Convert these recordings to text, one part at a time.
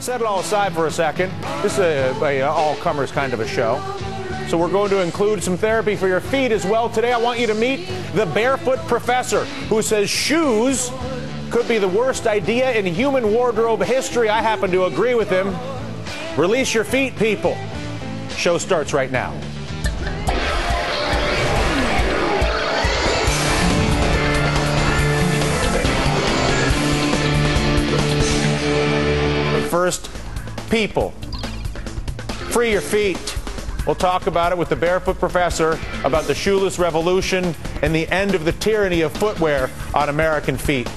Set it all aside for a second. This is a all-comers kind of a show. So we're going to include some therapy for your feet as well. Today I want you to meet the Barefoot Professor, who says shoes could be the worst idea in human wardrobe history. I happen to agree with him. Release your feet, people. Show starts right now. First, people, free your feet. We'll talk about it with the Barefoot Professor about the shoeless revolution and the end of the tyranny of footwear on American feet.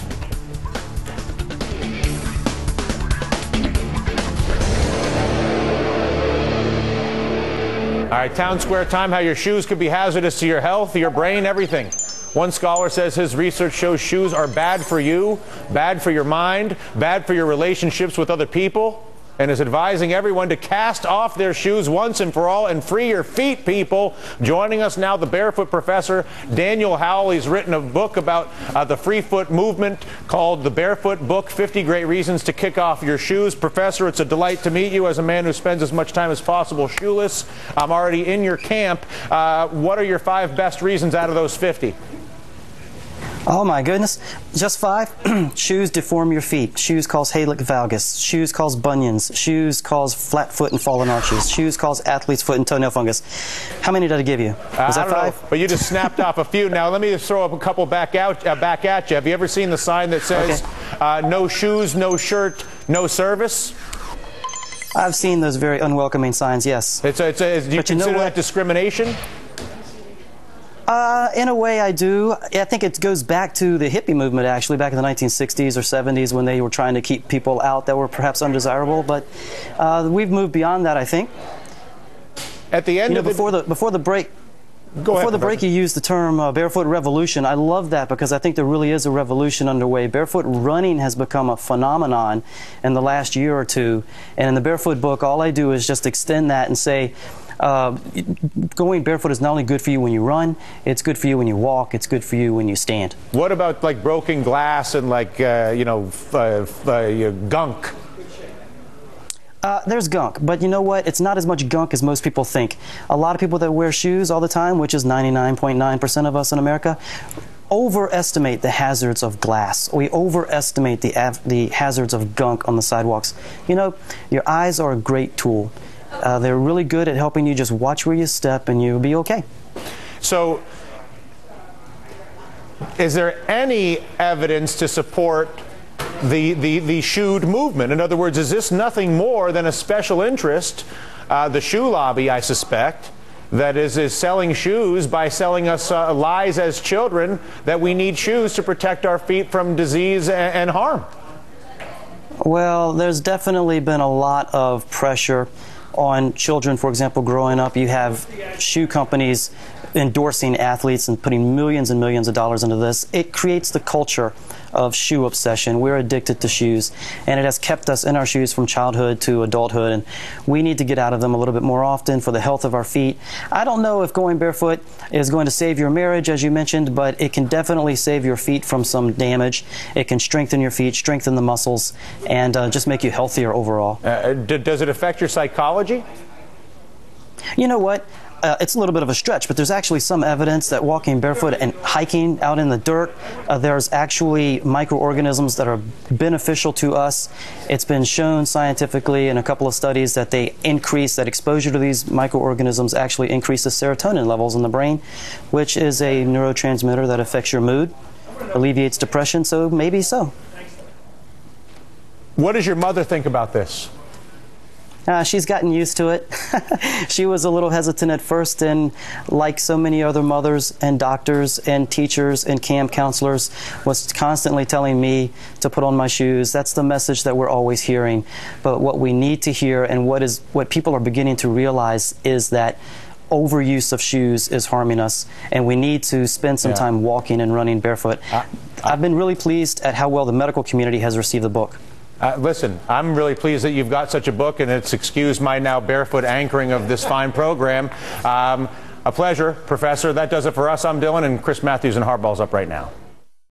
All right, town square time, how your shoes could be hazardous to your health, your brain, everything. One scholar says his research shows shoes are bad for you, bad for your mind, bad for your relationships with other people, and is advising everyone to cast off their shoes once and for all and free your feet, people. Joining us now, the Barefoot Professor Daniel Howell. He's written a book about the free foot movement called The Barefoot Book, 50 Great Reasons to Kick Off Your Shoes. Professor, it's a delight to meet you as a man who spends as much time as possible shoeless. I'm already in your camp. What are your 5 best reasons out of those 50? Oh my goodness, just 5? Shoes deform your feet. Shoes cause hallux valgus. Shoes cause bunions. Shoes cause flat foot and fallen arches. Shoes cause athlete's foot and toenail fungus. How many did I give you? Was that 5? But you just snapped off a few. Now let me just throw up a couple back at you. Have you ever seen the sign that says, no shoes, no shirt, no service? I've seen those very unwelcoming signs, yes. Do you consider that discrimination? In a way, I do. I think it goes back to the hippie movement, actually, back in the 1960s or 70s when they were trying to keep people out that were perhaps undesirable. But we've moved beyond that, I think. At the end of before the break, you used the term barefoot revolution. I love that because I think there really is a revolution underway. Barefoot running has become a phenomenon in the last year or two. And in the Barefoot book, all I do is just extend that and say, going barefoot is not only good for you when you run, it's good for you when you walk, it's good for you when you stand. What about like broken glass and like, gunk? There's gunk, but you know what? It's not as much gunk as most people think. A lot of people that wear shoes all the time, which is 99.9% of us in America, overestimate the hazards of glass. We overestimate the hazards of gunk on the sidewalks. You know, your eyes are a great tool. They're really good at helping you just watch where you step and you'll be okay. So, is there any evidence to support the shoed movement? In other words, is this nothing more than a special interest, the shoe lobby, I suspect, that is selling shoes by selling us lies as children that we need shoes to protect our feet from disease and harm? Well, there's definitely been a lot of pressure on children. For example, growing up, you have shoe companies endorsing athletes and putting millions and millions of dollars into this. It creates the culture of shoe obsession. We're addicted to shoes, and it has kept us in our shoes from childhood to adulthood, and we need to get out of them a little bit more often for the health of our feet. I don't know if going barefoot is going to save your marriage, as you mentioned, but it can definitely save your feet from some damage. It can strengthen your feet, strengthen the muscles, and just make you healthier overall. Does it affect your psychology? You know what? It's a little bit of a stretch, but there's actually some evidence that walking barefoot and hiking out in the dirt, there's actually microorganisms that are beneficial to us. It's been shown scientifically in a couple of studies that that exposure to these microorganisms actually increases serotonin levels in the brain, which is a neurotransmitter that affects your mood, alleviates depression, so maybe so. What does your mother think about this? She's gotten used to it. She was a little hesitant at first, and like so many other mothers and doctors and teachers and camp counselors, was constantly telling me to put on my shoes. That's the message that we're always hearing. But what we need to hear, and what people are beginning to realize, is that overuse of shoes is harming us, and we need to spend some time walking and running barefoot. I've been really pleased at how well the medical community has received the book. Listen, I'm really pleased that you've got such a book, and it's excused my now barefoot anchoring of this fine program. A pleasure, Professor. That does it for us. I'm Dylan, and Chris Matthews and Hardball's up right now.